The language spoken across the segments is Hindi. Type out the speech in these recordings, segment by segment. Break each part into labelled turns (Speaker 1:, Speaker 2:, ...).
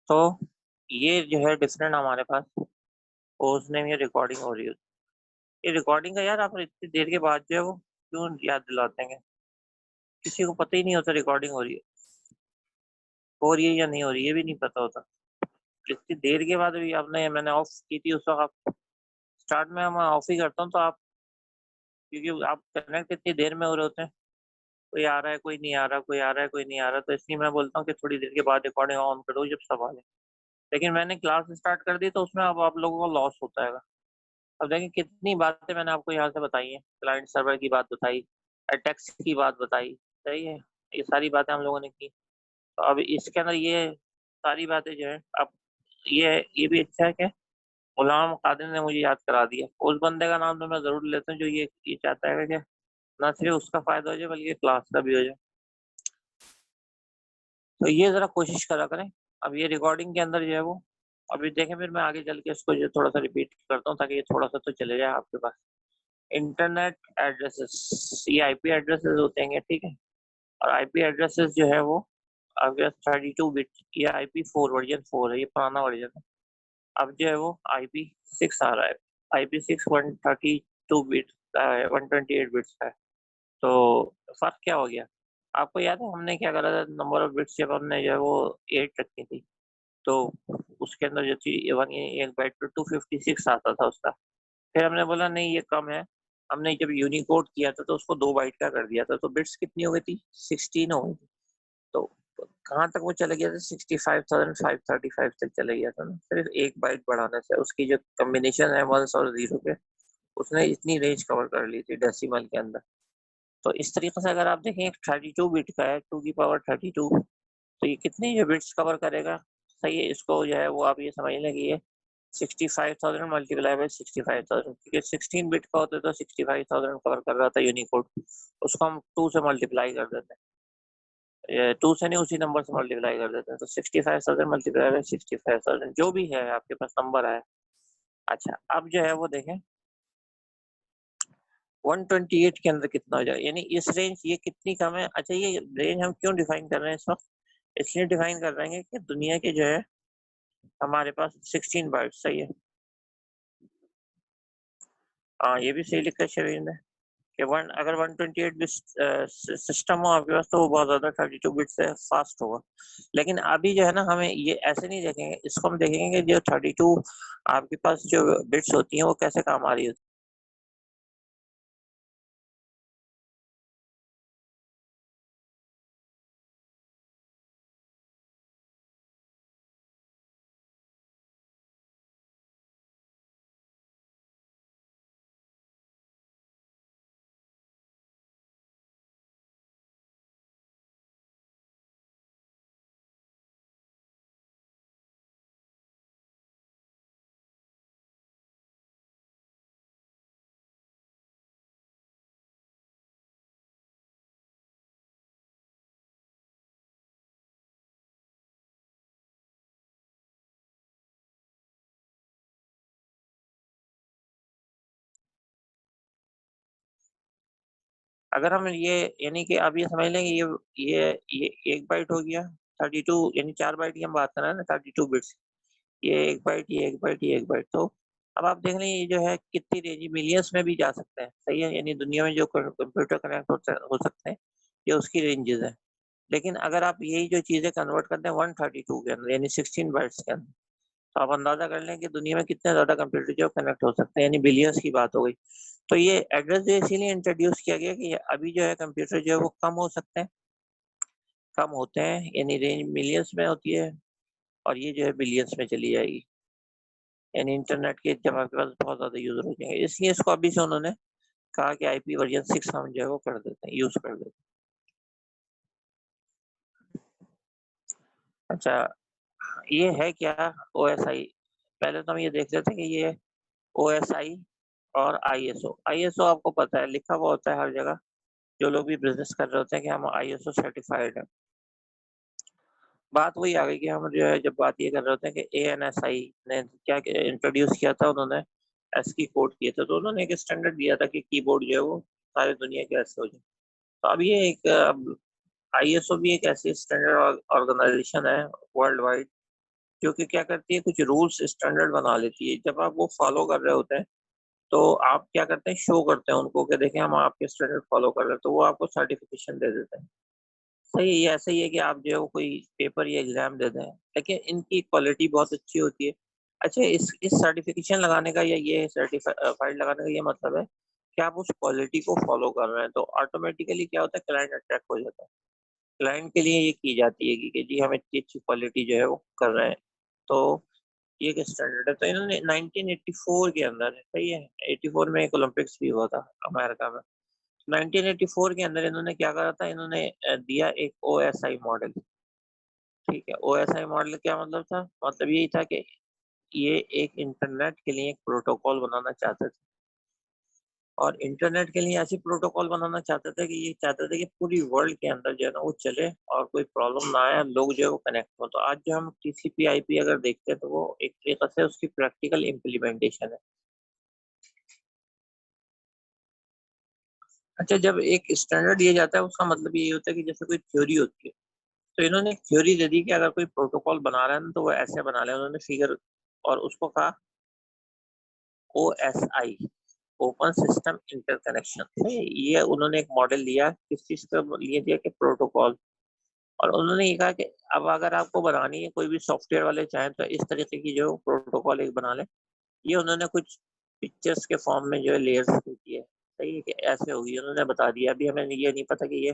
Speaker 1: तो ये जो है डिफरेंट हमारे पास पोज नेम, ये रिकॉर्डिंग हो रही है। ये रिकॉर्डिंग का यार आप इतनी देर के बाद जो है वो क्यों याद दिलाते हैं? किसी को पता ही नहीं होता रिकॉर्डिंग हो रही है या नहीं हो रही है, ये भी नहीं पता होता। इतनी देर के बाद भी आपने, मैंने ऑफ की थी उस वक्त, आप स्टार्ट में मैं ऑफ ही करता हूँ तो आप, क्योंकि आप कनेक्ट इतनी देर में हो रहे होते हैं, कोई आ रहा है कोई नहीं आ रहा, कोई आ रहा है कोई नहीं आ रहा, तो इसलिए मैं बोलता हूँ कि थोड़ी देर के बाद रिकॉर्डिंग ऑन करो जब सब आ जाए। लेकिन मैंने क्लास स्टार्ट कर दी तो उसमें अब आप लोगों को लॉस होता है। अब देखिए कितनी बातें मैंने आपको यहाँ से बताई हैं, क्लाइंट सर्वर की बात बताई, अटैक्स की बात बताई, सही है, ये सारी बातें हम लोगों ने की। तो अब इसके अंदर ये सारी बातें जो है, अब ये भी अच्छा है कि गुलाम कादिर ने मुझे याद करा दिया। उस बंदे का नाम तो मैं जरूर लेता हूँ जो ये चाहता है कि ना सिर्फ उसका फायदा हो जाए बल्कि क्लास का भी हो जाए। तो ये जरा कोशिश करा करें। अब ये रिकॉर्डिंग के अंदर जो है वो, अभी देखें, फिर मैं आगे चल के इसको जो थोड़ा सा रिपीट करता हूँ ताकि ये थोड़ा सा तो चले जाए आपके पास। इंटरनेट एड्रेसेस, ये आईपी एड्रेसेस होते हैं, ठीक है। और आईपी एड्रेसेस जो है वो अगर 32 बिट, ये IP4 वर्जन 4 है, ये पुराना वर्जन है। अब जो है वो IP6 आ रहा है। IP6 132 बिट का है, 128 बिट्स का है। तो फर्क क्या हो गया? आपको याद है हमने क्या करा था? नंबर ऑफ बिट्स जब हमने जो है वो 8 रखी थी, तो उसके अंदर जो थी वन, एक बाइट पे 256 आता था उसका। फिर हमने बोला नहीं ये कम है। हमने जब यूनिकोड किया था तो उसको 2 बाइट का कर दिया था, तो बिट्स कितनी हो गई थी? 16 हो गई थी। तो कहाँ तक वो चले गया था? 65,535 तक चले गया था ना, सिर्फ 1 बाइट बढ़ाने से। उसकी जो कम्बिनेशन है वंस और जीरो पे, उसने इतनी रेंज कवर कर ली थी डेसिमल के अंदर। तो इस तरीके से अगर आप देखें, 32 बिट का है, 2 की पावर 32, तो ये कितनी जो बिट्स कवर करेगा? सही है, इसको जो है वो आप ये समझ लें कि ये 65,000 मल्टीप्लाई बाई 65,000, क्योंकि 16 बिट का होता है तो 65,000 कवर कर रहा था यूनिकोड। उसको हम 2 से मल्टीप्लाई कर देते हैं, 2 से नहीं, उसी नंबर से मल्टीप्लाई कर देते हैं, तो 65,000 मल्टीप्लाई बाई 65,000 जो भी है आपके पास नंबर है। अच्छा, अब जो है वो देखें 128 के अंदर कितना हो जाए, यानी इस रेंज, ये कितनी कम है। अच्छा, ये रेंज हम क्यों डिफाइन कर रहे हैं इस वक्त? इसलिए डिफाइन कर रहे हैं कि दुनिया के जो है हमारे पास 16 बाइट, सही है। हाँ, ये भी सही लिखा है शरीर ने कि अगर 128 बिट सिस्टम हो आपके पास तो वो बहुत ज्यादा 32 बिट से फास्ट होगा। लेकिन अभी जो है ना, हमें ये ऐसे नहीं देखेंगे, इसको हम देखेंगे कि जो 32 आपके पास जो बिट्स होती हैं वो कैसे काम आ रही होती है। अगर हम ये, यानी कि आप ये समझ लें कि ये 1 बाइट हो गया, 32, यानी 4 बाइट की हम बात कर रहे हैं ना, 32 बिट्स। ये 1 बाइट, ये 1 बाइट, ये 1 बाइट, तो अब आप देख लें ये जो है कितनी रेंज, मिलियंस में भी जा सकते हैं, सही है। यानी दुनिया में जो कंप्यूटर कनेक्ट हो सकते हैं, ये उसकी रेंजेस है। लेकिन अगर आप यही जो चीजें कन्वर्ट करते हैं 132 के अंदर, यानी 16 बाइट्स के अंदर, तो आप अंदाजा कर लें कि दुनिया में कितने ज्यादा कंप्यूटर जो कनेक्ट हो सकते हैं, यानी बिलियंस की बात हो गई। तो ये एड्रेस जो इसीलिए इंट्रोड्यूस किया गया कि अभी जो है कंप्यूटर जो है वो कम हो सकते हैं, कम होते हैं, यानी रेंज मिलियंस में होती है, और ये जो है बिलियंस में चली जाएगी। यानी इंटरनेट के जब आपके पास बहुत ज्यादा यूजर हो जाएंगे, इसलिए इसको अभी से उन्होंने कहा कि IP वर्जन 6 हम जो है वो कर देते हैं, यूज कर देते हैं। अच्छा, ये है क्या OSI? पहले तो हम ये देख लेते हैं कि ये OSI और ISO आपको पता है, लिखा हुआ होता है हर जगह। जो लोग भी बिजनेस कर रहे होते हैं कि हम ISO सर्टिफाइड है। बात वही आ गई कि हम जो है, जब बात ये कर रहे होते हैं कि ANSI ने क्या इंट्रोड्यूस किया था, उन्होंने ASCII कोड किए थे, तो उन्होंने एक स्टैंडर्ड दिया था कि कीबोर्ड जो है वो सारी दुनिया के ऐसे हो जाए। तो अब ये एक ISO भी एक ऐसी स्टैंडर्ड ऑर्गेनाइजेशन है वर्ल्ड वाइड, जो कि क्या करती है, कुछ रूल्स स्टैंडर्ड बना लेती है। जब आप वो फॉलो कर रहे होते हैं तो आप क्या करते हैं, शो करते हैं उनको कि देखें हम आपके स्टैंडर्ड फॉलो कर रहे हैं, तो वो आपको सर्टिफिकेशन दे देते हैं। सही है, ये ऐसा ही है कि आप जो है वो कोई पेपर या एग्जाम दे दें, लेकिन इनकी क्वालिटी बहुत अच्छी होती है। अच्छा, इस सर्टिफिकेशन लगाने का या ये सर्टिफाइड लगाने का ये मतलब है कि आप उस क्वालिटी को फॉलो कर रहे हैं, तो ऑटोमेटिकली क्या होता है, क्लाइंट अट्रैक्ट हो जाता है। क्लाइंट के लिए ये की जाती है कि जी हम इतनी अच्छी क्वालिटी जो है वो कर रहे हैं। तो ये एक स्टैंडर्ड है। तो इन्होंने 1984 के अंदर है, सही है, 84 में एक ओलंपिक्स भी हुआ था अमेरिका में। 1984 के अंदर इन्होंने क्या करा था, इन्होंने दिया एक OSI मॉडल। ठीक है, OSI मॉडल क्या मतलब था, मतलब यही था कि ये एक इंटरनेट के लिए एक प्रोटोकॉल बनाना चाहते थे, और इंटरनेट के लिए ऐसी प्रोटोकॉल बनाना चाहते थे कि ये चाहते थे कि पूरी वर्ल्ड के अंदर जो है ना वो चले और कोई प्रॉब्लम ना आए, लोग जो है वो कनेक्ट हो। तो आज जो हम TCP/IP अगर देखते हैं तो वो एक तरीके से उसकी प्रैक्टिकल इम्प्लीमेंटेशन है। अच्छा, जब एक स्टैंडर्ड दिया जाता है उसका मतलब ये होता है कि जैसे कोई थ्योरी होती है, तो इन्होंने एक थ्योरी दे दी कि अगर कोई प्रोटोकॉल बना रहा है ना तो वो ऐसे बना ले, उन्होंने फिगर, और उसको कहा OSI, ओपन सिस्टम इंटरकनेक्शन। ये उन्होंने एक मॉडल लिया, किस चीज का लिए दिया कि प्रोटोकॉल। और उन्होंने ये कहा कि अब अगर आपको बनानी है, कोई भी सॉफ्टवेयर वाले चाहें तो इस तरीके की जो प्रोटोकॉल एक बना ले। ये उन्होंने कुछ पिक्चर्स के फॉर्म में जो है लेयर्स दी है, सही है कि ऐसे होगी, उन्होंने बता दिया। अभी हमें ये नहीं पता कि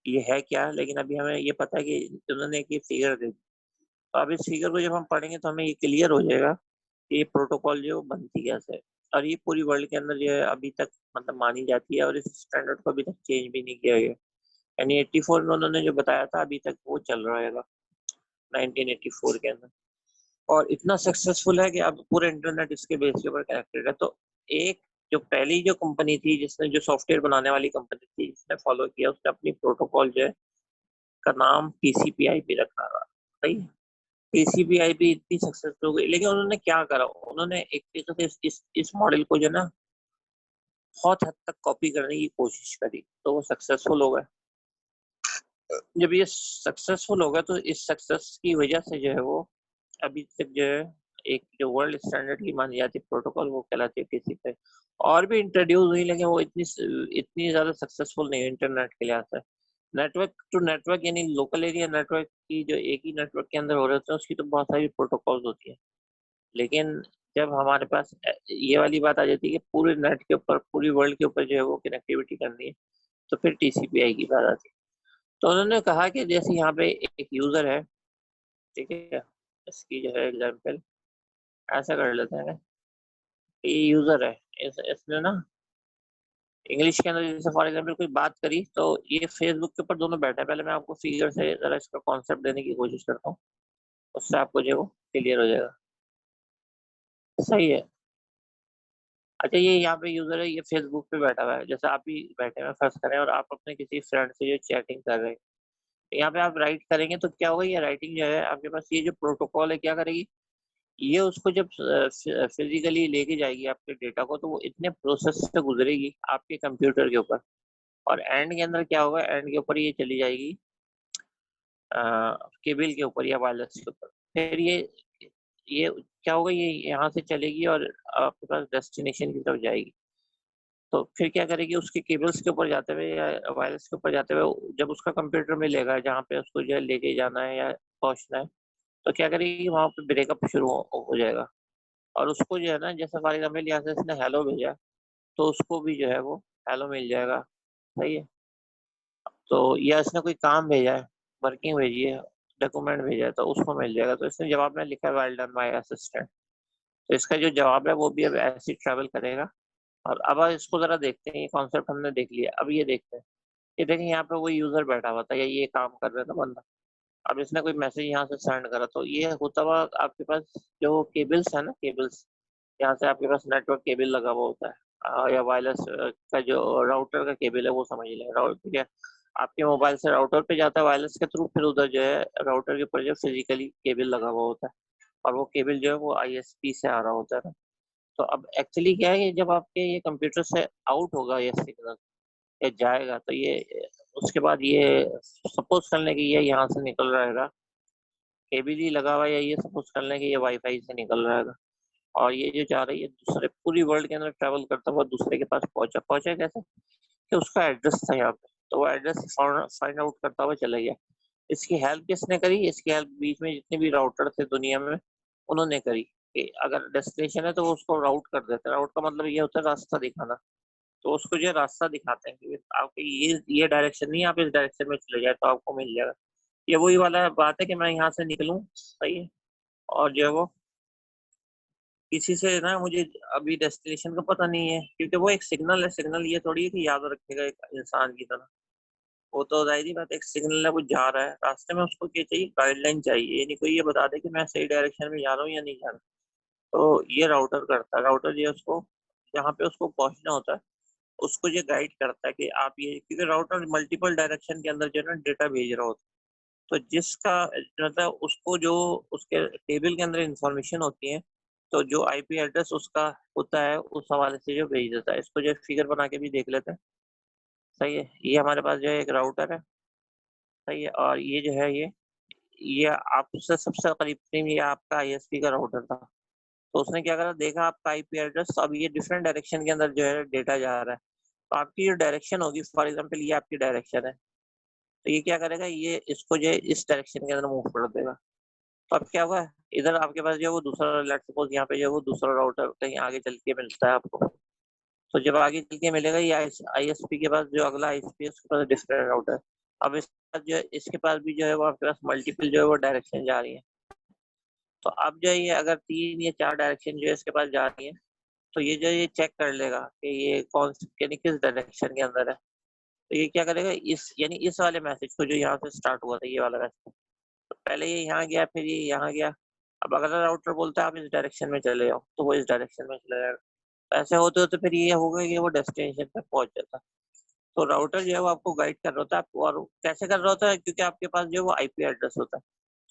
Speaker 1: ये है क्या, लेकिन अभी हमें ये पता है कि उन्होंने एक ये फिगर दे दी। तो अब इस फिगर को जब हम पढ़ेंगे तो हमें ये क्लियर हो जाएगा कि ये प्रोटोकॉल जो बनती कैसे है। और ये पूरी वर्ल्ड के अंदर जो है अभी तक मतलब मानी जाती है, और इस स्टैंडर्ड को अभी तक चेंज भी नहीं किया गया। यानी 84 में उन्होंने जो बताया था अभी तक वो चल रहेगा 1984 के अंदर। और इतना सक्सेसफुल है कि अब पूरा इंटरनेट इसके बेस के ऊपर कनेक्टेड है। तो एक जो पहली जो कंपनी थी जिसने, जो सॉफ्टवेयर बनाने वाली कंपनी थी जिसने फॉलो किया, उसने अपनी प्रोटोकॉल जो है का नाम TCP/IP रखा था। सही है, TCP/IP इतनी सक्सेसफुल हो गई, लेकिन उन्होंने क्या करा, उन्होंने एक तरीके से इस मॉडल को जो ना बहुत हद तक कॉपी करने की कोशिश करी, तो वो सक्सेसफुल हो गए। जब ये सक्सेसफुल हो गया तो इस सक्सेस की वजह से जो है वो अभी तक जो है एक जो वर्ल्ड स्टैंडर्ड की मानी जाती है प्रोटोकॉल, वो कहलाती है TCP। और भी इंट्रोड्यूस हुई, लेकिन वो इतनी ज्यादा सक्सेसफुल नहीं है इंटरनेट के लिहाज से। नेटवर्क टू नेटवर्क यानी लोकल एरिया नेटवर्क की जो एक ही नेटवर्क के अंदर हो रहे होते हैं, उसकी तो बहुत सारी प्रोटोकॉल्स होती है। लेकिन जब हमारे पास ये वाली बात आ जाती है कि पूरे नेट के ऊपर, पूरी वर्ल्ड के ऊपर जो है वो कनेक्टिविटी करनी है, तो फिर TCP/IP की बात आती है। तो उन्होंने कहा कि जैसे यहाँ पे एक यूजर है, ठीक है, इसकी जो है एग्जाम्पल ऐसा कर लेते हैं, ये यूजर है, इसने ना इंग्लिश के अंदर जैसे फॉर एग्जाम्पल कोई बात करी, तो ये फेसबुक के ऊपर दोनों बैठे हैं। पहले मैं आपको फिगर से जरा इसका कॉन्सेप्ट देने की कोशिश करता हूँ, उससे आपको जो है वो क्लियर हो जाएगा। सही है। अच्छा, ये यहाँ पे यूजर है, ये फेसबुक पे बैठा हुआ है, जैसे आप भी बैठे हुए फर्ज करें, और आप अपने किसी फ्रेंड से जो चैटिंग कर रहे हैं, यहाँ पे आप राइट करेंगे तो क्या होगा, ये राइटिंग जो है आपके पास, ये जो प्रोटोकॉल है क्या करेगी, ये उसको जब फिजिकली लेके जाएगी आपके डेटा को, तो वो इतने प्रोसेस से गुजरेगी आपके कंप्यूटर के ऊपर, और एंड के अंदर क्या होगा, एंड के ऊपर ये चली जाएगी केबल के ऊपर या वायरलेस के ऊपर। फिर ये क्या होगा, ये यहाँ से चलेगी और आपके पास डेस्टिनेशन की तरफ जाएगी। तो फिर क्या करेगी, उसके केबल्स के ऊपर जाते हुए या वायरलेस के ऊपर जाते हुए जब उसका कंप्यूटर में लेगा जहाँ पे उसको जो है लेके जाना है या पहुंचना है, तो क्या करेगी, वहां पे ब्रेकअप शुरू हो जाएगा। और उसको जो है ना, जैसे फॉर एग्जाम्पल यहाँ से इसने हेलो भेजा, तो उसको भी जो है वो हेलो मिल जाएगा। सही है। तो या इसने कोई काम भेजा है, वर्किंग भेजी है, डॉक्यूमेंट भेजा है, तो उसको मिल जाएगा। तो इसने जवाब में लिखा है वेल डन माय असिस्टेंट, तो इसका जो जवाब है वो भी अब ऐसे ही ट्रैवल करेगा। और अब इसको जरा देखते हैं, ये कॉन्सेप्ट हमने देख लिया, अब ये देखते हैं। ये देखें, यहाँ पे वो यूजर बैठा हुआ था या ये काम कर रहा था बंदा, अब इसने कोई मैसेज यहाँ से सेंड करा, तो ये होता हुआ आपके पास जो केबल्स है ना, केबल्स, यहाँ से आपके पास नेटवर्क केबल लगा हुआ होता है, या वायरलेस का जो राउटर का केबल है वो समझ लें, राउटर, ठीक है, आपके मोबाइल से राउटर पे जाता है वायरलेस के थ्रू, फिर उधर जो है राउटर के ऊपर जो फिजिकली केबल लगा हुआ होता है, और वो केबल जो है वो ISP से आ रहा होता है। तो अब एक्चुअली क्या है कि जब आपके ये कंप्यूटर से आउट होगा ये सिग्नल या जाएगा, तो ये उसके बाद ये सपोज कर लें कि ये यहाँ से निकल रहेगा एबीडी लगा हुआ है, या ये सपोज कर लें कि ये वाईफाई से निकल रहा है, और ये जो जा रही है दूसरे पूरी वर्ल्ड के अंदर ट्रैवल करता हुआ दूसरे के पास पहुंचा कैसे कि उसका एड्रेस था यहाँ पे, तो वो एड्रेस फाइंड आउट करता हुआ चला गया। इसकी हेल्प किसने करी? इसकी हेल्प बीच में जितने भी राउटर थे दुनिया में उन्होंने करी कि अगर डेस्टिनेशन है तो वो उसको राउट कर देते हैं। राउट का मतलब ये होता है रास्ता दिखाना। तो उसको जो रास्ता दिखाते हैं कि आपके ये डायरेक्शन नहीं, आप इस डायरेक्शन में चले जाए तो आपको मिल जाएगा। ये वही वाला बात है कि मैं यहाँ से निकलूं, सही है, और जो है वो किसी से ना मुझे अभी डेस्टिनेशन का पता नहीं है, क्योंकि वो एक सिग्नल है। सिग्नल ये थोड़ी है कि याद रखेगा एक इंसान की तरह। वो तो जाहिर ही बात है, एक सिग्नल है, वो जा रहा है रास्ते में, उसको क्या चाहिए? गाइडलाइन चाहिए। ये नहीं कोई ये बता दे कि मैं सही डायरेक्शन में जा रहा हूँ या नहीं जा रहा। तो ये राउटर करता है। राउटर ये उसको जहाँ पे उसको पहुंचना होता है उसको ये गाइड करता है कि आप ये, क्योंकि राउटर मल्टीपल डायरेक्शन के अंदर जो है ना डेटा भेज रहा होता है। तो जिसका मतलब उसको जो उसके टेबल के अंदर इंफॉर्मेशन होती है, तो जो आईपी एड्रेस उसका होता है उस हवाले से जो भेज देता है। इसको जो फिगर बना के भी देख लेते हैं, सही है। ये हमारे पास जो है एक राउटर है, सही है, और ये जो है ये आपसे सबसे करीब करीब ये आपका आईएसपी का राउटर था। तो उसने क्या करा, देखा आपका आईपी एड्रेस, तो अब ये डिफरेंट डायरेक्शन के अंदर जो है डेटा जा रहा है। तो आपकी जो डायरेक्शन होगी, फॉर एग्जाम्पल ये आपकी डायरेक्शन है, तो ये क्या करेगा, ये इसको जो है इस डायरेक्शन के अंदर मूव कर देगा। तो अब क्या हुआ, इधर आपके पास जो है वो दूसरा, लेट सपोज यहाँ पे जो है वो दूसरा राउटर कहीं आगे चल के मिलता है आपको। तो जब आगे चल के मिलेगा, ये आईएसपी के पास जो अगला आईएसपी है उसके पास डिफरेंट राउटर। अब इसके पास जो है, इसके पास भी जो है वो आपके पास मल्टीपल जो है वो डायरेक्शन जा रही है। तो अब जो है ये अगर 3 या 4 डायरेक्शन जो है इसके पास जा रही है, तो ये जो है ये चेक कर लेगा कि ये कौन यानी किस डायरेक्शन के अंदर है। तो ये क्या करेगा, इस यानी इस वाले मैसेज को जो यहाँ से स्टार्ट हुआ था, ये वाला मैसेज, तो पहले ये यहाँ गया, फिर ये यहाँ गया। अब अगर राउटर बोलता है आप इस डायरेक्शन में चले जाओ, तो वो इस डायरेक्शन में चले जाएगा। ऐसे होते होते फिर ये होगा कि वो डेस्टिनेशन पे पहुंच जाता। तो राउटर जो है वो आपको गाइड कर रहा होता है आपको, और कैसे कर रहा होता है, क्योंकि आपके पास जो है वो आईपी एड्रेस होता है।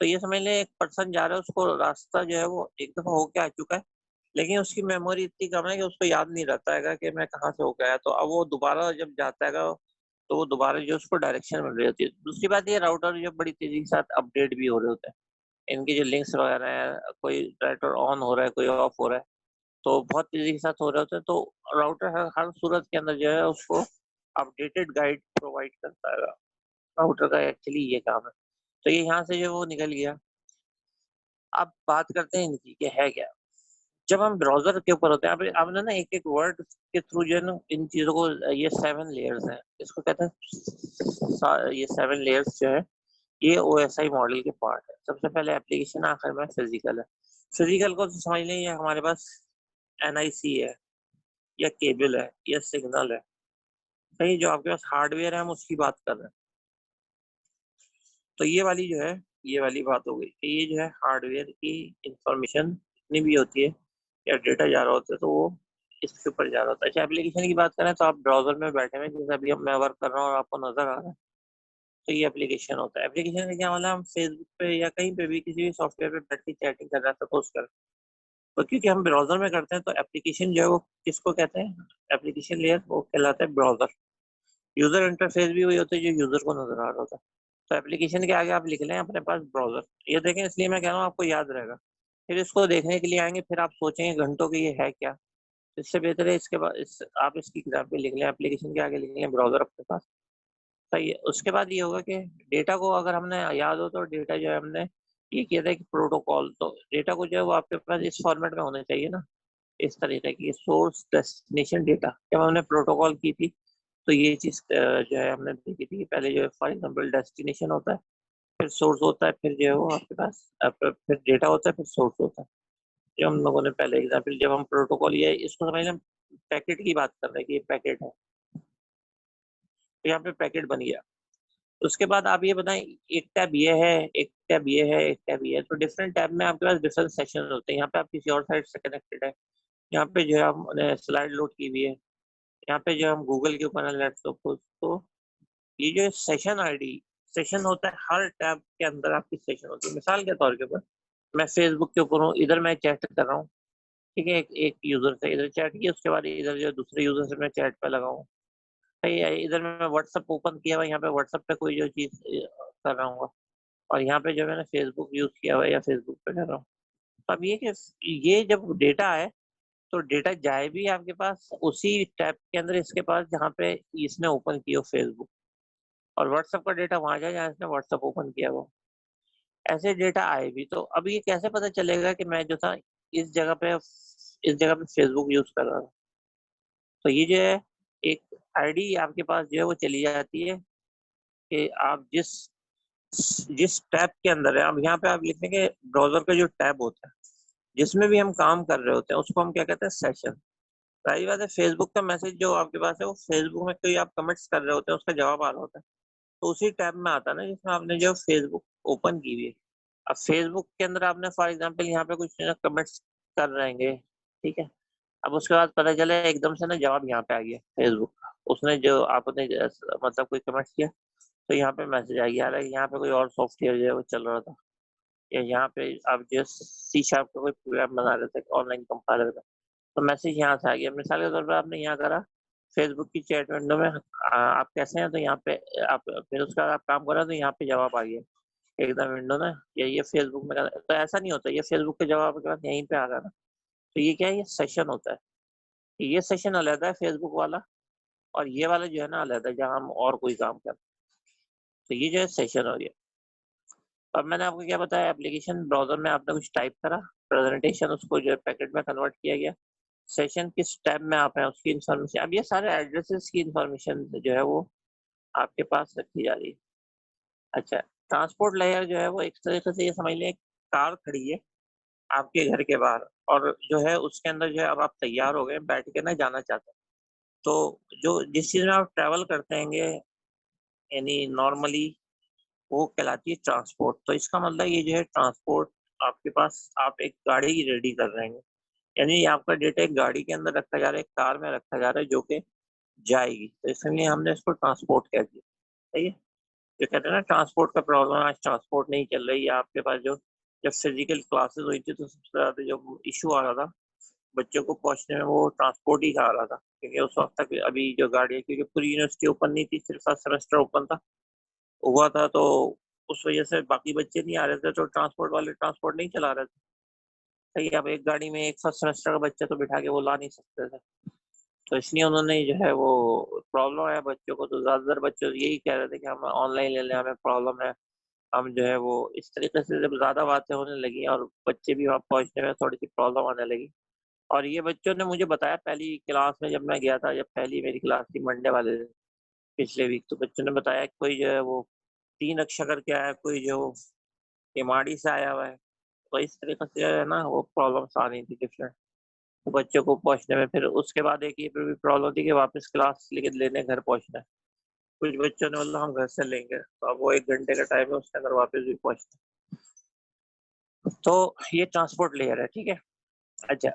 Speaker 1: तो ये समझ लें एक पर्सन जा रहा है, उसको रास्ता जो है वो एक दफा होके आ चुका है, लेकिन उसकी मेमोरी इतनी कम है कि उसको याद नहीं रहता है कि मैं कहाँ से होके आया। तो अब वो दोबारा जब जाता है तो वो दोबारा जो उसको डायरेक्शन मिल रही होती है। दूसरी बात ये, राउटर जो बड़ी तेजी के साथ अपडेट भी हो रहे होते हैं। इनके जो लिंक्स वगैरह है, कोई राउटर ऑन हो रहा है, कोई ऑफ हो रहा है, तो बहुत तेजी के साथ हो रहे होते हैं। तो राउटर हर सूरत के अंदर जो है उसको अपडेटेड गाइड प्रोवाइड करता है। राउटर का एक्चुअली ये काम है। तो ये यहाँ से जो वो निकल गया। अब बात करते हैं इनकी कि है क्या। जब हम ब्राउजर के ऊपर होते हैं, आपने ना एक एक वर्ड के थ्रू जो है ना इन चीजों को, ये 7 लेयर्स हैं, इसको कहते हैं ये 7 लेयर्स जो है ये ओएसआई मॉडल के पार्ट है। सबसे पहले एप्लीकेशन, आखिर में फिजिकल है। फिजिकल को तो समझ लें ये हमारे पास एनआईसी है, या केबल है, या सिग्नल है, सही। जो आपके पास हार्डवेयर है हम उसकी बात कर रहे हैं। तो ये वाली जो है, ये वाली बात हो गई कि ये जो है हार्डवेयर की इंफॉर्मेशन जितनी भी होती है या डेटा जा रहा होता है, तो वो इसके ऊपर जा रहा होता है। अच्छा, एप्लीकेशन की बात करें तो आप ब्राउजर में बैठे हुए, जैसे अभी मैं वर्क कर रहा हूँ और आपको नजर आ रहा है, तो ये एप्लीकेशन होता है। एप्लीकेशन का क्या मतलब, हम फेसबुक पे या कहीं पे भी किसी भी सॉफ्टवेयर पे बैठ के चैटिंग कर रहे हैं सपोज कर। तो क्योंकि हम ब्राउजर में करते हैं, तो एप्लीकेशन जो है वो किसको कहते हैं, एप्लीकेशन लेयर वो कहलाता है ब्राउजर। यूजर इंटरफेस भी वही होता है जो यूजर को नजर आ रहा होता है। तो एप्लीकेशन के आगे आप लिख लें अपने पास ब्राउजर, ये देखें, इसलिए मैं कह रहा हूँ आपको याद रहेगा। फिर इसको देखने के लिए आएंगे, फिर आप सोचेंगे घंटों की ये है क्या। तो इससे बेहतर है इसके बाद आप इसकी किताब पे लिख लें, एप्लीकेशन के आगे लिख लें ब्राउजर अपने पास, सही है। उसके बाद ये होगा कि डेटा को अगर हमने याद हो, तो डेटा जो है हमने ये किया था कि प्रोटोकॉल, तो डेटा को जो है वो आपके पास इस फॉर्मेट में होना चाहिए ना, इस तरीके की सोर्स डेस्टिनेशन डेटा। जब हमने प्रोटोकॉल की थी तो ये चीज जो है हमने देखी थी कि पहले जो है फॉर एग्जाम्पल डेस्टिनेशन होता है, फिर सोर्स होता है, फिर जो है वो आपके पास फिर डेटा होता है, फिर सोर्स होता है। जो हम लोगों ने पहले एग्जाम्पल, जब हम प्रोटोकॉल, ये इसको समझ लें पैकेट की बात कर रहे हैं कि ये पैकेट है, तो यहाँ पे पैकेट बन गया। उसके बाद आप ये बताएं, एक टैब ये है, एक टैब ये है, एक टैब ये है, तो डिफरेंट टैब में आपके पास डिफरेंट सेक्शन होते हैं। यहाँ पे आप किसी और साइट से कनेक्टेड है, यहाँ पे जो है हमने स्लाइड लोड की हुई है, यहाँ पे जो हम गूगल के ऊपर लैपटॉप को। तो ये जो सेशन आईडी सेशन होता है, हर टैब के अंदर आपकी सेशन होती है। मिसाल के तौर के ऊपर मैं फेसबुक के ऊपर हूँ, इधर मैं चैट कर रहा हूँ, ठीक है, एक यूजर से इधर चैट किया, उसके बाद इधर जो दूसरे यूजर से मैं चैट पे लगाऊँ, सही है। इधर मैं व्हाट्सअप ओपन किया हुआ, यहाँ पे व्हाट्सअप पे कोई जो चीज कर रहा हूँ, और यहाँ पे जो मैंने फेसबुक यूज किया हुआ है या फेसबुक पे कर रहा हूँ। तो अब ये जब डेटा है तो डेटा जाए भी आपके पास उसी टैब के अंदर इसके पास जहाँ पे इसने ओपन किया हो फेसबुक, और व्हाट्सएप का डेटा वहां जाए जहाँ इसने व्हाट्सएप ओपन किया हो। ऐसे डेटा आए भी तो अब ये कैसे पता चलेगा कि मैं जो था इस जगह पे फेसबुक यूज कर रहा था। तो ये जो है एक आईडी आपके पास जो है वो चली जाती है कि आप जिस जिस टैब के अंदर है। अब यहाँ पे आप लिखेंगे ब्राउजर का जो टैब होता है जिसमें भी हम काम कर रहे होते हैं उसको हम क्या कहते हैं, सेशन। सारी बात है, फेसबुक का मैसेज जो आपके पास है वो फेसबुक में कोई आप कमेंट्स कर रहे होते हैं उसका जवाब आ रहा होता है, तो उसी टैब में आता है ना जिसमें आपने जो फेसबुक ओपन की हुई है। अब फेसबुक के अंदर आपने फॉर एग्जांपल यहाँ पे कुछ कमेंट्स कर रहेंगे, ठीक है। अब उसके बाद पता चला एकदम से ना जवाब यहाँ पे आ गया फेसबुक का, उसने जो आपने मतलब कोई कमेंट्स किया तो यहाँ पे मैसेज आ गया, हालांकि यहाँ पे कोई और सॉफ्टवेयर जो है वो चल रहा था, या यहाँ पे आप जो सी शार्प का कोई प्रोग्राम बना रहे थे ऑनलाइन कंपाइलर का, तो मैसेज यहाँ से आ गया। मिसाल के तौर पर आपने यहाँ करा फेसबुक की चैट विंडो में आप कैसे हैं, तो यहाँ पे आप फिर उसका आप काम करा तो यहाँ पे जवाब आ गया एकदम विंडो में, या ये फेसबुक में तो ऐसा नहीं होता, ये फेसबुक के जवाब के बाद यहीं पे आ गया ना। तो ये क्या है, ये सेशन होता है। ये सेशन अलग है फेसबुक वाला, और ये वाला जो है ना अलग है जहाँ हम और कोई काम करते हैं। तो ये जो है सेशन हो गया। अब मैंने आपको क्या बताया, एप्लीकेशन ब्राउजर में आपने कुछ टाइप करा, प्रेजेंटेशन उसको जो है पैकेट में कन्वर्ट किया गया, सेशन किस टैब में आप हैं उसकी इन्फॉर्मेशन। अब ये सारे एड्रेसेस की इन्फॉर्मेशन जो है वो आपके पास रखी जा रही है। अच्छा, ट्रांसपोर्ट लेयर जो है वो एक तरीके से ये समझ लें, एक कार खड़ी है आपके घर के बाहर, और जो है उसके अंदर जो है अब आप तैयार हो गए, बैठ के ना जाना चाहते हैं। तो जो जिस चीज में आप ट्रैवल करते हैं यानी नॉर्मली, वो कहलाती है ट्रांसपोर्ट। तो इसका मतलब ये जो है ट्रांसपोर्ट आपके पास, आप एक गाड़ी रेडी कर रहे हैं, यानी आपका डेटा एक गाड़ी के अंदर रखा जा रहा है, एक कार में रखा जा रहा है जो कि जाएगी, तो इसलिए हमने इसको ट्रांसपोर्ट कह दिया। सही है। जो कहते हैं ना ट्रांसपोर्ट का प्रॉब्लम, आज ट्रांसपोर्ट नहीं चल रही है आपके पास। जो जब फिजिकल क्लासेस हुई थी तो सबसे ज्यादा जो इशू आ रहा था बच्चों को पहुंचने में, वो ट्रांसपोर्ट ही आ रहा था, क्योंकि उस वक्त तक अभी जो गाड़ी है, क्योंकि पूरी यूनिवर्सिटी ओपन नहीं थी, सिर्फ फर्स्ट सेमेस्टर ओपन था हुआ था, तो उस वजह से बाकी बच्चे नहीं आ रहे थे, तो ट्रांसपोर्ट वाले ट्रांसपोर्ट नहीं चला रहे थे। सही है। अब एक गाड़ी में एक फर्स्ट सेमेस्टर का बच्चा तो बिठा के वो ला नहीं सकते थे, तो इसलिए उन्होंने जो है वो प्रॉब्लम है बच्चों को, तो ज्यादातर बच्चे यही कह रहे थे कि हम ऑनलाइन ले लें, हमें प्रॉब्लम है। हम जो है वो इस तरीके से जब ज्यादा बातें होने लगी और बच्चे भी वहाँ पहुंचने में थोड़ी सी प्रॉब्लम आने लगी, और ये बच्चों ने मुझे बताया पहली क्लास में जब मैं गया था, जब पहली मेरी क्लास थी मंडे वाले दिन पिछले वीक, तो बच्चों ने बताया कि कोई जो है वो 3 अक्षर करके आया, कोई जो एमआरडी से आया हुआ है। तो इस तरीके से जो है ना वो प्रॉब्लम्स आ रही थी डिफरेंट, तो बच्चों को पहुंचने में। फिर उसके बाद एक ये भी प्रॉब्लम थी कि वापस क्लास लेने घर पहुंचना है। कुछ बच्चों ने मतलब हम घर से लेंगे, तो अब वो 1 घंटे का टाइम है, उसके अंदर वापस भी पहुंचना है। तो ये ट्रांसपोर्ट लेयर है, ठीक है। अच्छा,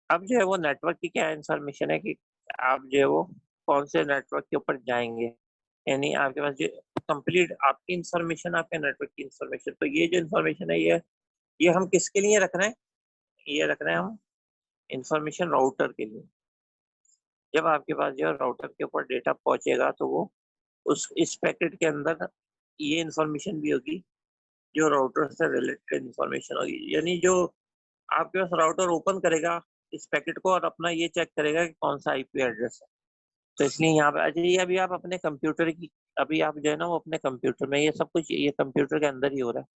Speaker 1: अब जो है वो नेटवर्क की क्या इंफॉर्मेशन है कि आप जो है वो कौन से नेटवर्क के ऊपर जाएंगे, यानी आपके पास जो कंप्लीट आपकी इंफॉर्मेशन, आपके नेटवर्क की इंफॉर्मेशन। तो ये जो इंफॉर्मेशन है ये हम किसके लिए रख रहे हैं, ये रख रहे हैं हम इंफॉर्मेशन राउटर के लिए। जब आपके पास जो है राउटर के ऊपर डेटा पहुंचेगा तो वो उस इस पैकेट के अंदर ये इंफॉर्मेशन भी होगी जो राउटर से रिलेटेड इंफॉर्मेशन होगी, यानी जो आपके पास राउटर ओपन करेगा इस पैकेट को और अपना ये चेक करेगा कि कौन सा आईपी एड्रेस है। तो इसलिए यहाँ पे अच्छा, ये अभी आप अपने कंप्यूटर की, अभी आप जो है ना वो अपने कंप्यूटर में ये सब कुछ ये कंप्यूटर के अंदर ही हो रहा है,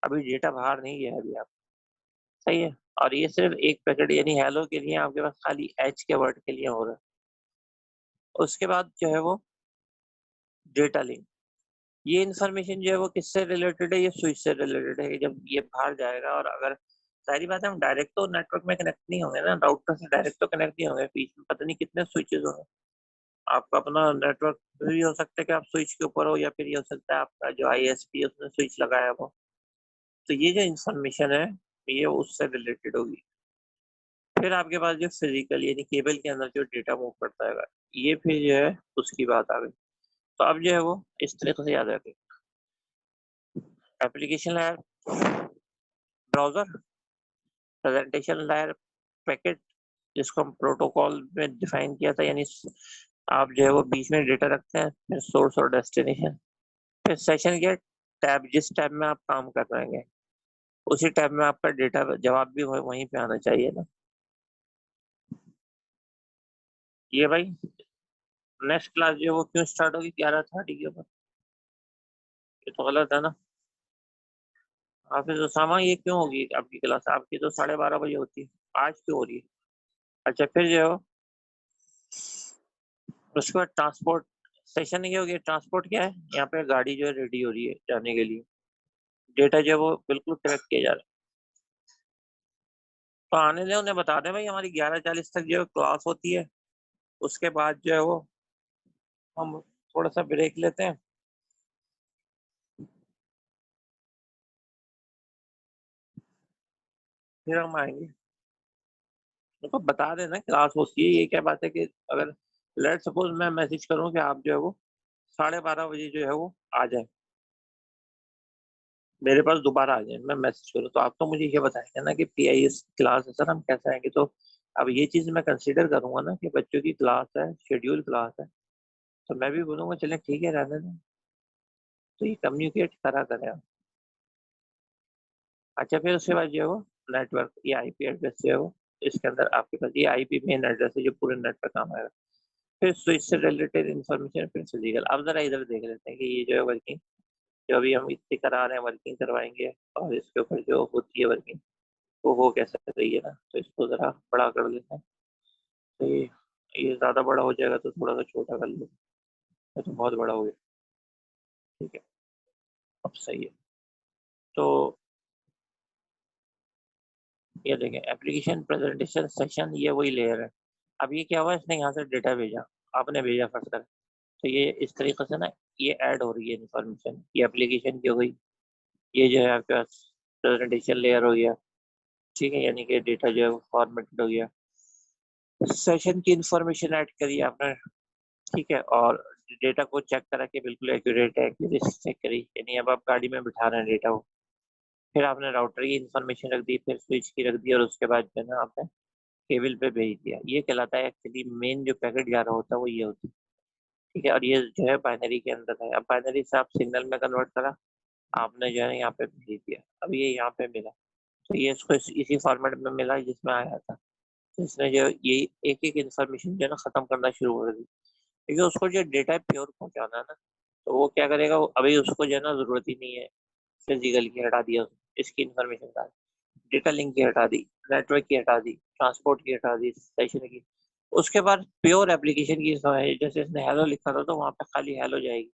Speaker 1: अभी डेटा बाहर नहीं गया अभी आप। सही है। और ये सिर्फ एक पैकेट यानी हेलो के लिए आपके पास खाली एच के वर्ड के लिए हो रहा है। उसके बाद जो है वो डेटा लिंक, ये इन्फॉर्मेशन जो है वो किससे रिलेटेड है, ये स्विच से रिलेटेड है। जब ये बाहर जाएगा, और अगर सारी बात है हम डायरेक्ट तो नेटवर्क में कनेक्ट नहीं होंगे ना, राउटर से डायरेक्ट तो कनेक्ट नहीं होंगे, बीच में पता नहीं कितने स्विचेस होंगे। आपका अपना नेटवर्क भी हो सकता है कि आप स्विच के ऊपर हो, या फिर ये हो सकता है आपका जो आईएसपी है उसने स्विच लगाया हो। तो ये जो इंफॉर्मेशन है ये उससे रिलेटेड होगी। फिर आपके पास जो फिजिकल यानी केबल के अंदर जो डेटा मूव करता है, ये फिर जो है उसकी बात आ गई। तो अब जो है वो इस तरीके से याद रखें, application layer browser, presentation layer packet जिसको हम प्रोटोकॉल में डिफाइन किया था, यानी आप जो है वो बीच में डेटा रखते हैं, फिर सोर्स और डेस्टिनेशन, फिर सेशन गेट टैब, जिस टैब में आप काम कर रहे हैं उसी टैब में आपका डेटा जवाब भी वहीं पे आना चाहिए ना। ये भाई नेक्स्ट क्लास जो है वो क्यों स्टार्ट होगी 11:30 के ऊपर? ये तो गलत है ना। हाफिज उसामा, ये क्यों होगी आपकी क्लास? आपकी तो 12:30 बजे होती है, आज क्यों हो रही है? अच्छा, फिर जो है उसके बाद ट्रांसपोर्ट सेशन ये हो गया। ट्रांसपोर्ट क्या है? यहाँ पे गाड़ी जो है रेडी हो रही है जाने के लिए, डेटा जो है वो बिल्कुल करेक्ट किया जा रहा है। तो आने दें, उन्हें बता दें भाई हमारी 11:40 तक जो है क्लास होती है, उसके बाद जो है वो हम थोड़ा सा ब्रेक लेते हैं, फिर हम आएंगे। तो बता देना क्लास होती है, ये क्या बात है कि अगर लेट सपोज मैं मैसेज करूँ कि आप जो है वो 12:30 बजे जो है वो आ जाए, मेरे पास दोबारा आ जाए, मैं मैसेज करूँ, तो आप तो मुझे ये बताएंगे ना कि PIS क्लास है सर, हम कैसे आएंगे? तो अब ये चीज मैं कंसीडर करूंगा ना कि बच्चों की क्लास है, शेड्यूल क्लास है, तो मैं भी बोलूंगा चले ठीक है रहने दें। तो ये कम्युनिकेट करा करें आप। अच्छा, फिर उसके बाद जो है वो नेटवर्क, ये IP एड्रेस जो है वो इसके अंदर आपके पास ये IP मेन एड्रेस है जो पूरे नेट पर काम आएगा। फिर स्विच से रिलेटेड इन्फॉर्मेशन, फिर फिजिकल। अब जरा इधर देख लेते हैं कि ये जो है वर्किंग, जो अभी हम इतनी करा रहे हैं वर्किंग करवाएंगे, और इसके ऊपर जो होती है वर्किंग वो हो कैसे रही है ना। तो इसको जरा बड़ा कर लेते हैं। तो ये ज्यादा बड़ा हो जाएगा तो थोड़ा सा छोटा कर लो। ये तो बहुत बड़ा हो गया। ठीक है, अब सही है। तो ये देखें, एप्लीकेशन प्रेजेंटेशन सेशन, ये वही लेयर है। अब ये क्या हुआ, इसने यहाँ से डेटा भेजा, आपने भेजा फर्स्ट कर, तो ये इस तरीके से ना ये ऐड हो रही है इन्फॉर्मेशन, ये एप्लीकेशन की हो गई, ये जो है आपके पास प्रेजेंटेशन लेयर हो गया। ठीक है, यानी कि डेटा जो है वो फॉर्मेटेड हो गया। सेशन की इंफॉर्मेशन ऐड करी आपने, ठीक है, और डेटा को चेक करा कि बिल्कुल एक्यूरेट है, एक्यूरेसी चेक करी, यानी अब आप गाड़ी में बिठा रहे हैं डेटा को। फिर आपने राउटर की इंफॉर्मेशन रख दी, फिर स्विच की रख दी, और उसके बाद जो है ना आपने केबल पे भेज दिया। ये कहलाता है एक्चुअली मेन जो पैकेट जा रहा होता है वो ये होता है। ठीक है, और ये जो है बाइनरी के अंदर है। अब बाइनरी से आप सिग्नल में कन्वर्ट करा, आपने जो है यहाँ पे भेज दिया, अब ये यहाँ पे मिला, तो ये इसको इसी फॉर्मेट में मिला जिसमें आया था। तो इसने जो ये एक एक इन्फॉर्मेशन जो है ना खत्म करना शुरू कर दी, क्योंकि उसको जो डेटा है प्योर पहुंचाना है ना। तो वो क्या करेगा, अभी उसको जो है ना जरूरत ही नहीं है फिजिकल की, हटा दिया उसने, इसकी इन्फॉर्मेशन का डेटा लिंक की हटा दी, नेटवर्क की हटा दी, ट्रांसपोर्ट की हटा दी, सेशन की। उसके बाद प्योर एप्लीकेशन की है, जैसे इसने हेलो लिखा था तो वहां पे खाली हेलो जाएगी।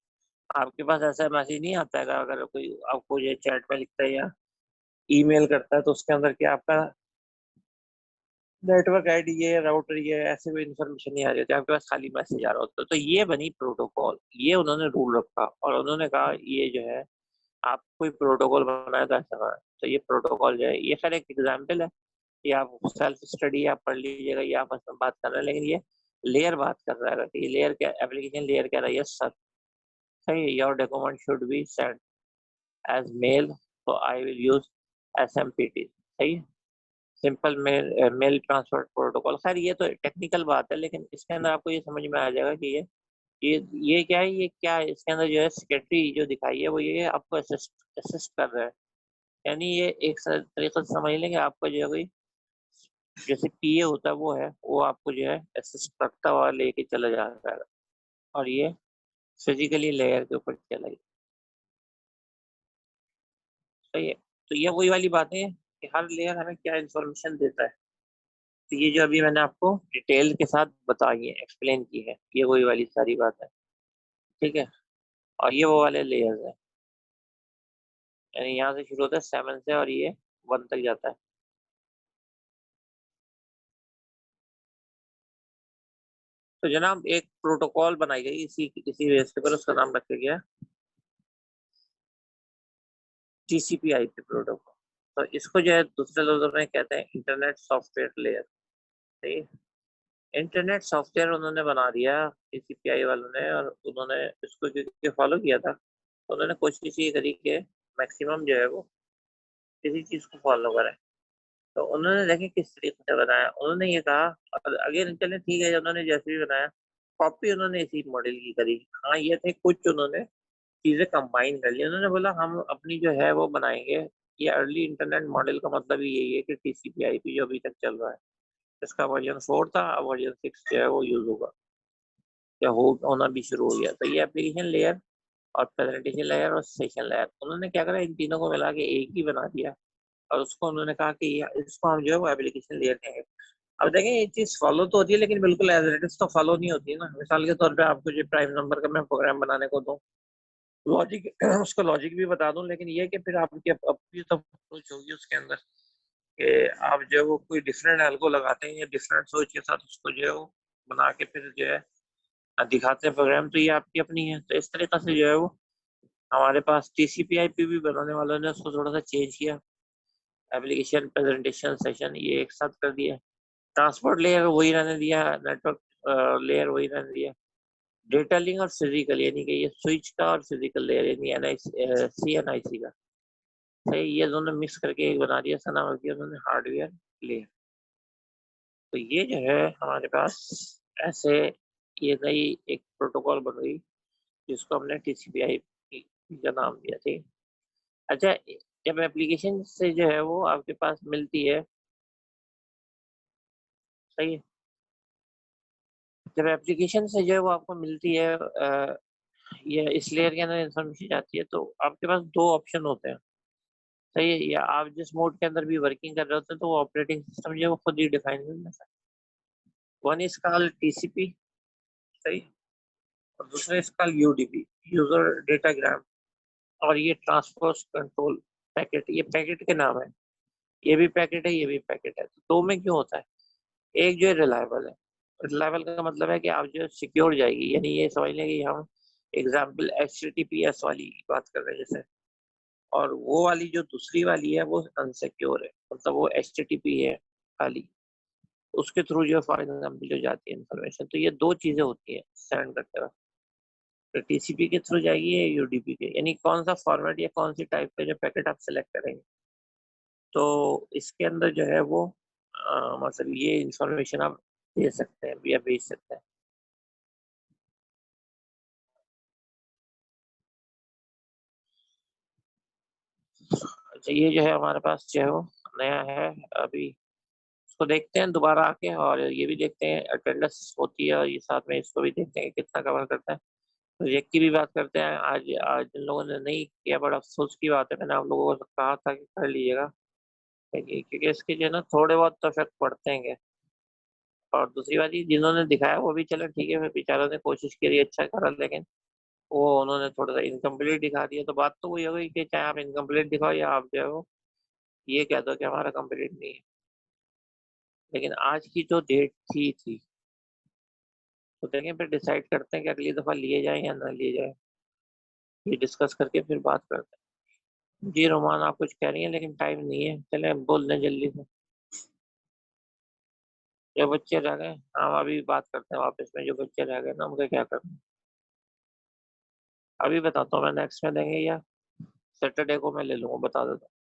Speaker 1: आपके पास ऐसा मैसेज नहीं आता है अगर कोई आपको ये चैट में लिखता है या ईमेल करता है, तो उसके अंदर क्या आपका नेटवर्क आईडी है, राउटर ये ऐसे कोई इन्फॉर्मेशन नहीं आ रही होती, आपके पास खाली मैसेज आ रहा होता है। तो ये बनी प्रोटोकॉल, ये उन्होंने रूल रखा, और उन्होंने कहा ये जो है आप कोई प्रोटोकॉल बनाया तो ऐसा बनाए। तो ये प्रोटोकॉल जो है ये खैर एक एग्जाम्पल है, ये आप सेल्फ स्टडी आप पढ़ लीजिएगा, ये आपस में बात कर रहे हैं, लेकिन ये लेयर बात कर रहा है कि ये लेयर क्या, एप्लीकेशन लेयर कह रहा है यस सर, सही, your document should be send as mail, तो आई विल यूज SMPT, सही, सिंपल मेल ट्रांसफर प्रोटोकॉल। खैर ये तो टेक्निकल बात है, लेकिन इसके अंदर आपको ये समझ में आ जाएगा कि ये क्या है, ये क्या है, इसके अंदर जो है सेक्रेटरी जो दिखाई है वो ये आपको असिस्ट असिस्ट कर रहा है। यानी ये एक तरीके से समझ लेंगे, आपको जो है कोई जैसे PA होता है वो है, वो आपको जो है असिस्ट करता हुआ लेके चला जा रहा है, और ये फिजिकली लेयर के ऊपर चला गया। सही है। तो ये वही वाली बात है कि हर लेयर हमें क्या इंफॉर्मेशन देता है। तो ये जो अभी मैंने आपको डिटेल के साथ बताई है, एक्सप्लेन की है, ये वही वाली सारी बात है। ठीक है, और ये वो वाले लेयर्स है, यानी यहाँ से शुरू होता है 7 से और ये 1 तक जाता है। तो जनाब एक प्रोटोकॉल बनाई गई इसी इसी बेस के पर, उसका नाम रखा गया TCP/IP प्रोटोकॉल। तो इसको जो है दूसरे लोगों में कहते हैं इंटरनेट सॉफ्टवेयर लेयर। सही है? इंटरनेट सॉफ्टवेयर उन्होंने बना दिया TCP/IP वालों ने, और उन्होंने इसको क्योंकि फॉलो किया था, तो उन्होंने कोशिश ये करी कि मैक्सिमम जो है वो किसी चीज को फॉलो करें। तो उन्होंने देखे किस तरीके से बनाया, उन्होंने ये कहा, अगर चले ठीक है, उन्होंने जैसे भी बनाया कॉपी उन्होंने इसी मॉडल की करी। हाँ, ये थे कुछ उन्होंने चीजें कंबाइन कर ली। उन्होंने बोला हम अपनी जो है वो बनाएंगे। ये अर्ली इंटरनेट मॉडल का मतलब ही यही है कि टीसीपी/आईपी जो अभी तक चल रहा है, इसका वर्जन 4 था, अब वर्जन 6 जो है वो यूज होगा या होना भी शुरू हो गया। तो ये एप्लीकेशन लेयर और प्रेजेंटेशन लेयर और सेशन लेयर, उन्होंने क्या करा, इन तीनों को मिला के एक ही बना दिया। और उसको उन्होंने कहा कि ये इसको हम जो है वो एप्लीकेशन लेयर कहेंगे। अब देखें ये चीज फॉलो तो होती है, लेकिन बिल्कुल एज इट इज तो फॉलो नहीं होती है ना। मिसाल के तौर पे आपको जो प्राइम नंबर का मैं प्रोग्राम बनाने को दूं, लॉजिक उसका लॉजिक भी बता दूं, लेकिन ये कि फिर आपकी अपनी तो अप्रोच होगी उसके अंदर कि आप जो है वो कोई डिफरेंट एल्गो लगाते हैं या डिफरेंट सोच के साथ उसको जो है वो बना के फिर जो है दिखाते हैं प्रोग्राम। तो ये आपकी अपनी है। तो इस तरीके से जो है वो हमारे पास टीसीपी/आईपी भी बनाने वालों ने उसको थोड़ा सा चेंज किया। एप्लीकेशन, प्रेजेंटेशन, सेशन ये एक साथ कर दिया। ट्रांसपोर्ट लेयर वही रहने दिया, नेटवर्क लेयर वही रहने दिया। डेटा लिंक और फिजिकल, यानी कि ये स्विच का और फिजिकल लेयर, यानी एनआईसी का, सही, ये दोनों मिक्स करके एक बना दिया, इसका नाम रख दिया उन्होंने हार्डवेयर लेयर। तो ये जो है हमारे पास ऐसे ये नई एक प्रोटोकॉल बन गई जिसको हमने टीसीपी/आईपी का नाम दिया। ठीक। अच्छा, जब एप्लीकेशन से जो है वो आपके पास मिलती है, सही है, जब एप्लीकेशन से जो है वो आपको मिलती है ये इस लेयर के अंदर इंफॉर्मेशन जाती है, तो आपके पास दो ऑप्शन होते हैं, सही है। या आप जिस मोड के अंदर भी वर्किंग कर रहे होते हैं तो वो ऑपरेटिंग सिस्टम जो है वो खुद ही डिफाइन कर देता है। वन इज कॉल्ड टीसीपी, सही, और दूसरा is called UDP, user datagram. और ये ट्रांसपोर्ट कंट्रोल पैकेट, ये पैकेट के नाम है। ये भी पैकेट है, ये भी पैकेट है। तो दो में क्यों होता है? एक जो है रिलायबल है। रिलायबल का मतलब है कि आप जो सिक्योर जाएगी, यानी ये समझ लें कि हम एग्जाम्पल HTTPS वाली बात कर रहे हैं जैसे, और वो वाली जो दूसरी वाली है वो अनसिक्योर है, मतलब वो HTTP है खाली, उसके थ्रू जो फॉर एग्जाम्पल जो जाती है इन्फॉर्मेशन। तो ये दो चीजें होती है सेंड करते वक्त, तो टीसीपी के थ्रू जाएगी या यूडीपी के, यानी कौन सा फॉर्मेट या कौन सी टाइप का जो पैकेट आप सिलेक्ट करेंगे। तो इसके अंदर जो है वो मतलब ये इंफॉर्मेशन आप दे सकते हैं या भेज सकते हैं। अच्छा, ये जो है हमारे पास जो है वो नया है अभी, इसको देखते हैं दोबारा आके, और ये भी देखते हैं अटेंडेंस होती है, और ये साथ में इसको भी देखते हैं कि कितना कवर करता है। प्रोजेक्ट की भी बात करते हैं। आज आज जिन लोगों ने नहीं किया, बड़ा अफसोस की बात है, मैंने आप लोगों को कहा था कि कर लीजिएगा, क्योंकि इसके जो है ना थोड़े बहुत तो इफेक्ट पड़ते हैं। और दूसरी बात, ये जिन्होंने दिखाया वो भी चलो ठीक है, फिर बेचारों ने कोशिश करी, अच्छा करा, लेकिन वो उन्होंने थोड़ा सा इनकम्प्लीट दिखा दिया। तो बात तो वही हो गई कि चाहे आप इनकम्प्लीट दिखाओ या आप जो है वो ये कह दो कि हमारा कम्प्लीट नहीं है। लेकिन आज की जो डेट थी, तो देखें फिर डिसाइड करते हैं कि अगली दफा लिए जाए या ना लिए जाए, ये डिस्कस करके फिर बात करते हैं। जी रोमान, आप कुछ कह रही हैं लेकिन टाइम नहीं है, चले बोल दें जल्दी से। जो बच्चे रह गए, हम अभी बात करते हैं वापस में, जो बच्चे रह गए ना उनका क्या करना है। अभी बताता हूँ मैं, नेक्स्ट में देंगे या सैटरडे को मैं ले लूंगा, बता देता हूँ।